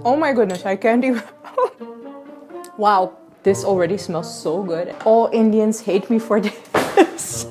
Oh my goodness, I can't even... Wow, this already smells so good. All Indians hate me for this.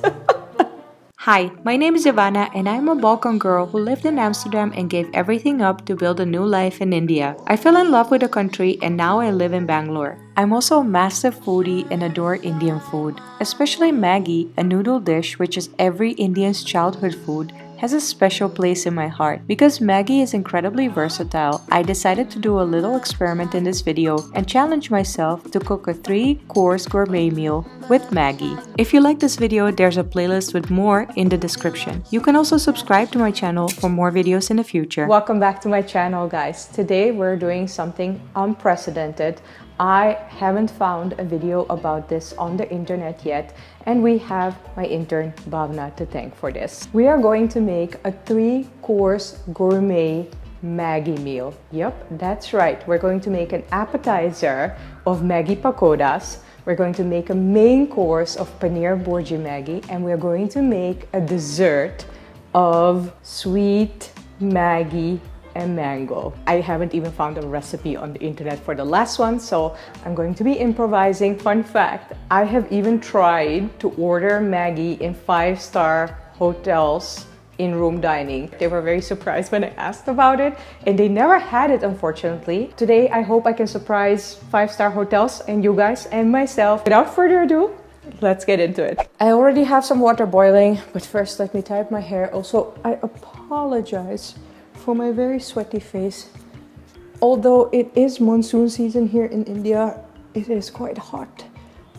Hi, my name is Ivana and I'm a Balkan girl who lived in Amsterdam and gave everything up to build a new life in India. I fell in love with the country and now I live in Bangalore. I'm also a massive foodie and adore Indian food. Especially Maggi, a noodle dish which is every Indian's childhood food, has a special place in my heart. Because Maggi is incredibly versatile, I decided to do a little experiment in this video and challenge myself to cook a 3-course gourmet meal with Maggi. If you like this video, there's a playlist with more in the description. You can also subscribe to my channel for more videos in the future. Welcome back to my channel, guys. Today we're doing something unprecedented. I haven't found a video about this on the internet yet, and we have my intern Bhavna to thank for this. We are going to make a 3-course gourmet Maggi meal. Yep, that's right. We're going to make an appetizer of Maggi pakodas. We're going to make a main course of paneer bhurji Maggi, and we're going to make a dessert of sweet Maggi and mango. I haven't even found a recipe on the internet for the last one, so I'm going to be improvising. Fun fact, I have even tried to order Maggi in 5-star hotels in room dining. They were very surprised when I asked about it, and they never had it, unfortunately. Today, I hope I can surprise 5-star hotels and you guys and myself. Without further ado, let's get into it. I already have some water boiling, but first let me tie up my hair. Also, I apologize for my very sweaty face. Although it is monsoon season here in India, it is quite hot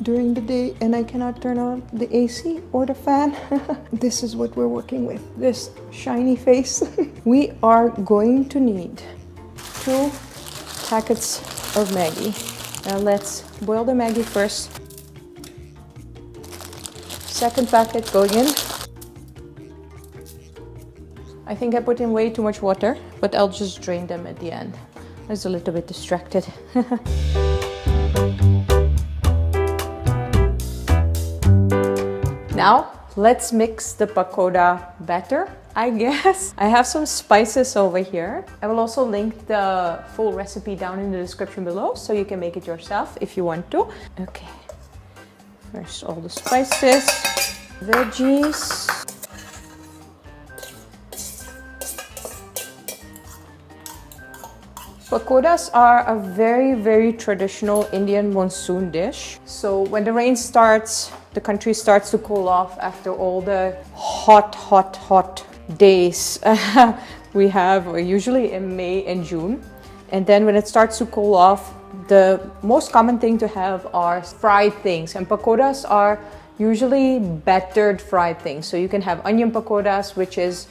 during the day and I cannot turn on the AC or the fan. This is what we're working with, this shiny face. We are going to need 2 packets of Maggi. Now let's boil the Maggi first. Second packet going in. I think I put in way too much water, but I'll just drain them at the end. I was a little bit distracted. Now, let's mix the pakoda batter, I guess. I have some spices over here. I will also link the full recipe down in the description below, so you can make it yourself if you want to. Okay, first all the spices, veggies. Pakodas are a very traditional Indian monsoon dish. So when the rain starts, the country starts to cool off after all the hot days we have usually in May and June. And then when it starts to cool off, the most common thing to have are fried things. And pakodas are usually battered fried things. So you can have onion pakodas, which is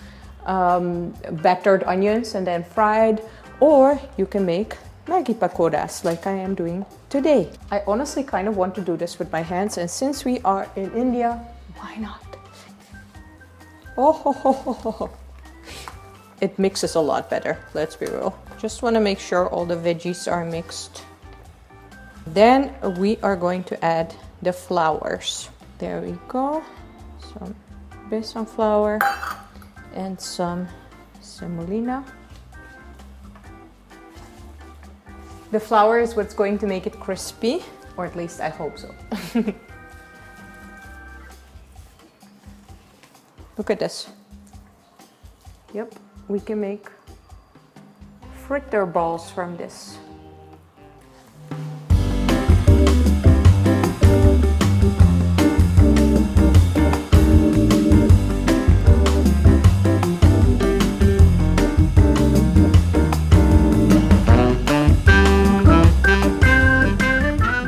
battered onions and then fried. Or you can make Maggi pakodas like I am doing today. I honestly kind of want to do this with my hands, and since we are in India, why not? Oh, it mixes a lot better, let's be real. Just want to make sure all the veggies are mixed. Then we are going to add the flours. There we go. Some besan flour and some semolina. The flour is what's going to make it crispy, or at least I hope so. Look at this. Yep, we can make fritter balls from this.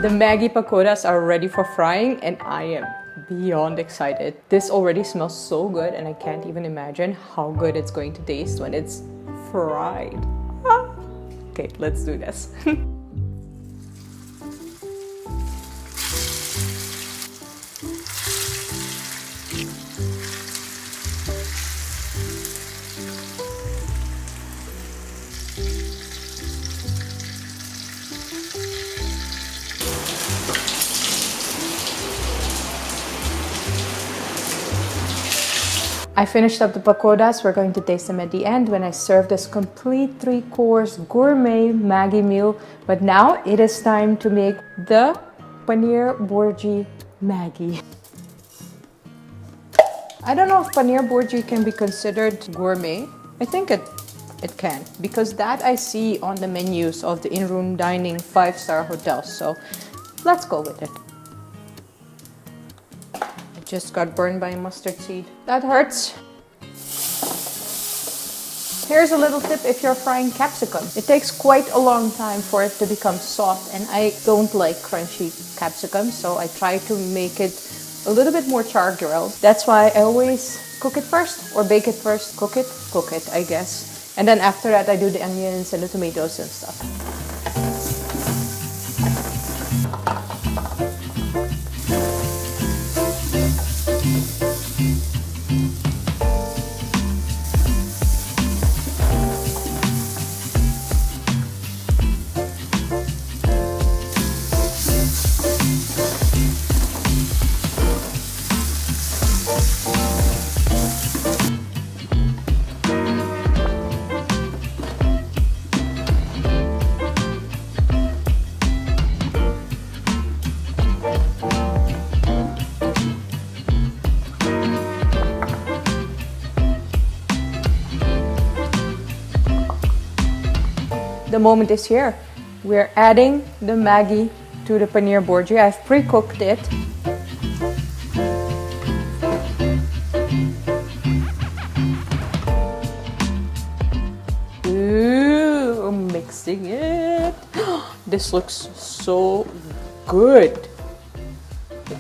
The Maggi pakodas are ready for frying and I am beyond excited. This already smells so good and I can't even imagine how good it's going to taste when it's fried. Ah. Okay, let's do this. I finished up the pakodas. We're going to taste them at the end when I serve this complete 3-course gourmet Maggi meal. But now it is time to make the paneer burji Maggi. I don't know if paneer burji can be considered gourmet. I think it can, because that I see on the menus of the in-room dining 5-star hotels. So let's go with it. I just got burned by a mustard seed. That hurts. Here's a little tip if you're frying capsicum. It takes quite a long time for it to become soft, and I don't like crunchy capsicum, so I try to make it a little bit more char grilled. That's why I always cook it first or bake it first. Cook it, I guess. And then after that, I do the onions and the tomatoes and stuff. The moment is here. We're adding the Maggi to the paneer burji. I've pre-cooked it. Ooh, I'm mixing it. This looks so good.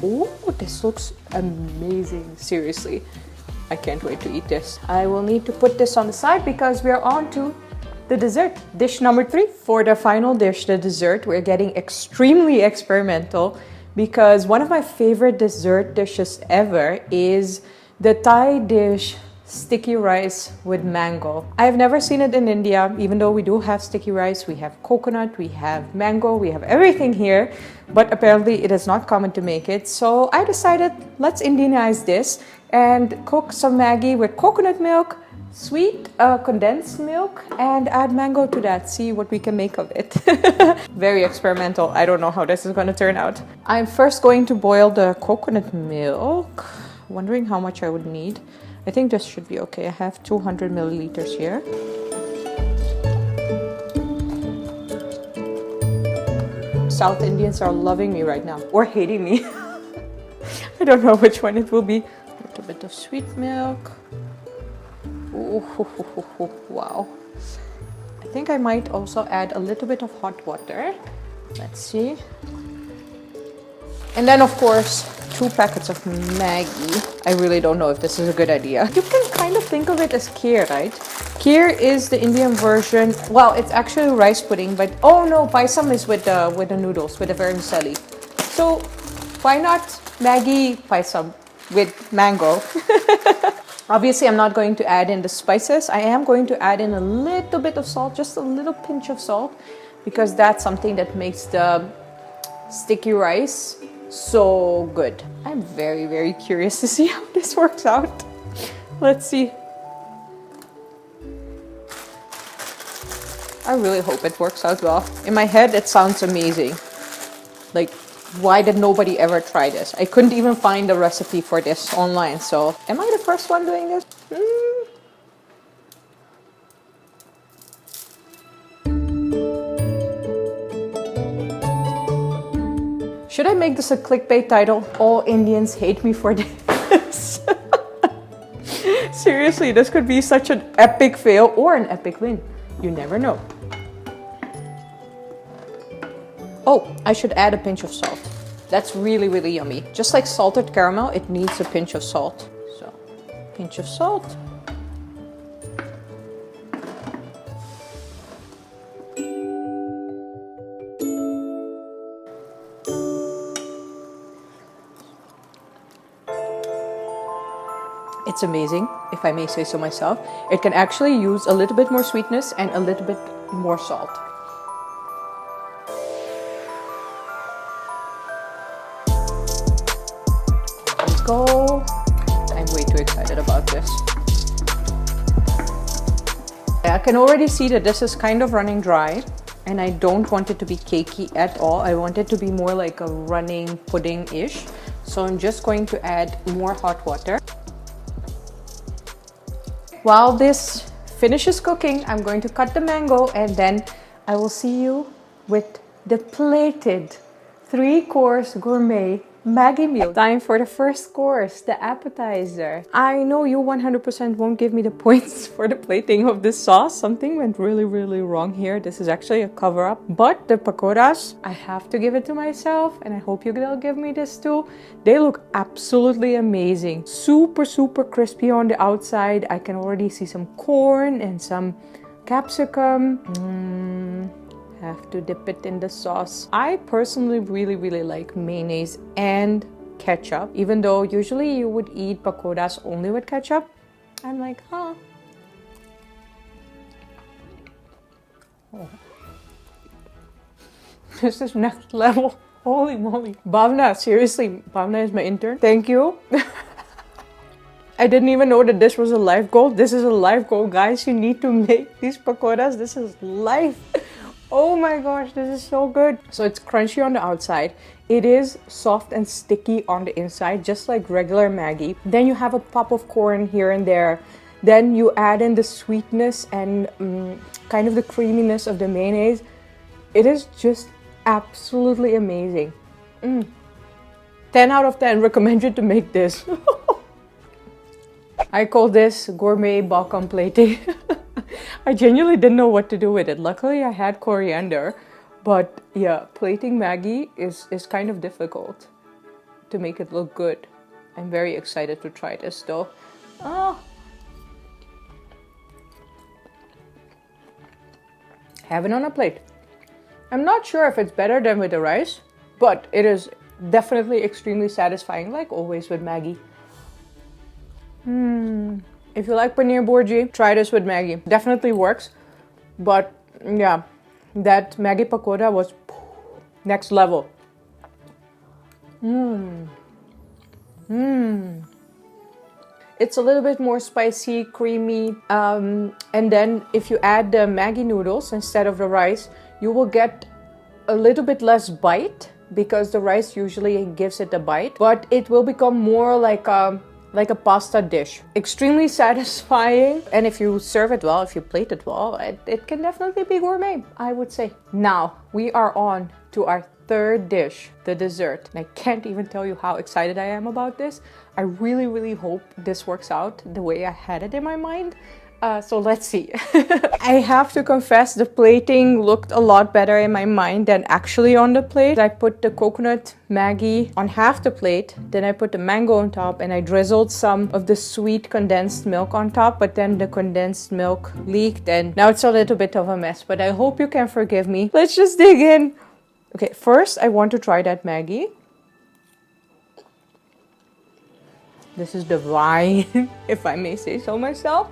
Oh, this looks amazing. Seriously, I can't wait to eat this. I will need to put this on the side because we are on to the dessert. Dish number 3. For the final dish, the dessert, we're getting extremely experimental because one of my favorite dessert dishes ever is the Thai dish sticky rice with mango. I've never seen it in India, even though we do have sticky rice. We have coconut, we have mango, we have everything here, but apparently it is not common to make it. So I decided, let's Indianize this and cook some Maggi with coconut milk, sweet condensed milk, and add mango to that. See what we can make of it. Very experimental. I don't know how this is going to turn out. I'm first going to boil the coconut milk. Wondering how much I would need. I think this should be okay. I have 200 milliliters here. South Indians are loving me right now, or hating me. I don't know which one it will be. A little bit of sweet milk. Ooh, wow. I think I might also add a little bit of hot water. Let's see. And then, of course, 2 packets of Maggi. I really don't know if this is a good idea. You can kind of think of it as kheer, right? Kheer is the Indian version. Well, it's actually rice pudding, but oh no, paisam is with the noodles, with the vermicelli. So why not Maggi paisam with mango? Obviously, I'm not going to add in the spices. I am going to add in a little bit of salt, just a little pinch of salt, because that's something that makes the sticky rice so good. I'm very, very curious to see how this works out. Let's see. I really hope it works out well. In my head, it sounds amazing. Like, why did nobody ever try this? I couldn't even find a recipe for this online, so am I the first one doing this? Should I make this a clickbait title? All Indians hate me for this. Seriously, this could be such an epic fail or an epic win. You never know. Oh, I should add a pinch of salt. That's really, really yummy. Just like salted caramel, it needs a pinch of salt. So, pinch of salt. It's amazing, if I may say so myself. It can actually use a little bit more sweetness and a little bit more salt. Go. I'm way too excited about this. I can already see that this is kind of running dry, and I don't want it to be cakey at all. I want it to be more like a running pudding-ish. So I'm just going to add more hot water. While this finishes cooking, I'm going to cut the mango, and then I will see you with the plated 3-course gourmet Maggi meal. Time for the first course, the appetizer. I know you 100% won't give me the points for the plating of this sauce. Something went really wrong here. This is actually a cover-up. But the pakoras, I have to give it to myself, and I hope you'll give me this too. They look absolutely amazing. Super crispy on the outside. I can already see some corn and some capsicum. Have to dip it in the sauce. I personally really like mayonnaise and ketchup. Even though usually you would eat pakoras only with ketchup, I'm like, huh. Oh. This is next level. Holy moly. Bhavna, seriously, Bhavna is my intern. Thank you. I didn't even know that this was a life goal. This is a life goal, guys. You need to make these pakoras. This is life. Oh my gosh, this is so good. So it's crunchy on the outside. It is soft and sticky on the inside, just like regular Maggi. Then you have a pop of corn here and there. Then you add in the sweetness and kind of the creaminess of the mayonnaise. It is just absolutely amazing. 10 out of 10, recommend you to make this. I call this gourmet balkan plating. I genuinely didn't know what to do with it. Luckily, I had coriander. But yeah, plating Maggi is kind of difficult to make it look good. I'm very excited to try this though. Oh. Have it on a plate. I'm not sure if it's better than with the rice, but it is definitely extremely satisfying, like always with Maggi. If you like paneer bhurji, try this with Maggi. Definitely works. But yeah, that Maggi pakoda was next level. It's a little bit more spicy, creamy. And then if you add the Maggi noodles instead of the rice, you will get a little bit less bite, because the rice usually gives it a bite. But it will become more like a pasta dish. Extremely satisfying. And if you serve it well, if you plate it well, it can definitely be gourmet, I would say. Now, we are on to our third dish, the dessert. And I can't even tell you how excited I am about this. I really hope this works out the way I had it in my mind. So let's see. I have to confess, the plating looked a lot better in my mind than actually on the plate. I put the coconut Maggi on half the plate, then I put the mango on top, and I drizzled some of the sweet condensed milk on top, but then the condensed milk leaked and now it's a little bit of a mess, but I hope you can forgive me. Let's just dig in. Okay, first I want to try that Maggi. This is divine, if I may say so myself.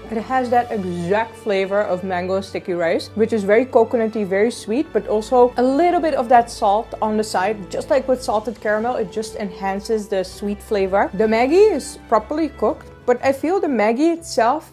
It has that exact flavor of mango sticky rice, which is very coconutty, very sweet, but also a little bit of that salt on the side. Just like with salted caramel, it just enhances the sweet flavor. The Maggi is properly cooked, but I feel the Maggi itself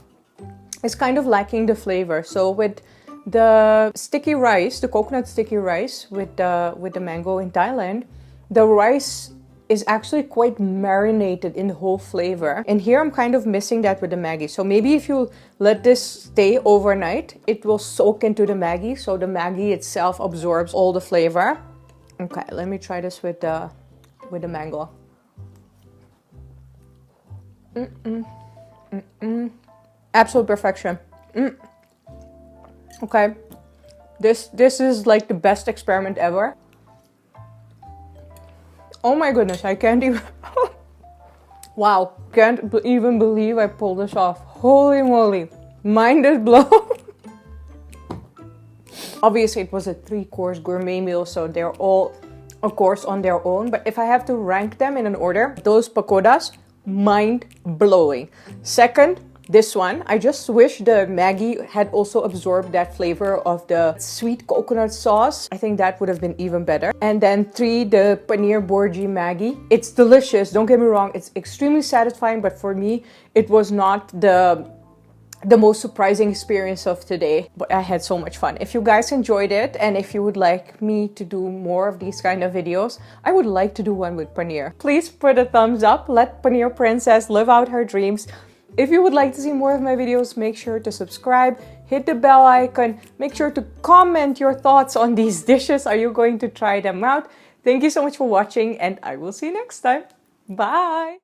is kind of lacking the flavor. So with the sticky rice, the coconut sticky rice with the mango in Thailand, the rice is actually quite marinated in the whole flavor. And here I'm kind of missing that with the Maggi. So maybe if you let this stay overnight, it will soak into the Maggi, so the Maggi itself absorbs all the flavor. Okay, let me try this with the mango. Absolute perfection. Okay, this is like the best experiment ever. Oh my goodness, I can't even... Wow, can't even believe I pulled this off. Holy moly, mind is blown. Obviously, it was a 3-course gourmet meal, so they're all, of course, on their own. But if I have to rank them in an order, those pakodas, mind-blowing. Second, this one. I just wish the Maggi had also absorbed that flavor of the sweet coconut sauce. I think that would have been even better. And then 3, the paneer Borji Maggi. It's delicious, don't get me wrong, it's extremely satisfying, but for me, it was not the most surprising experience of today, but I had so much fun. If you guys enjoyed it and if you would like me to do more of these kind of videos, I would like to do one with paneer. Please put a thumbs up. Let Paneer Princess live out her dreams. If you would like to see more of my videos, make sure to subscribe, hit the bell icon, make sure to comment your thoughts on these dishes. Are you going to try them out? Thank you so much for watching, and I will see you next time. Bye!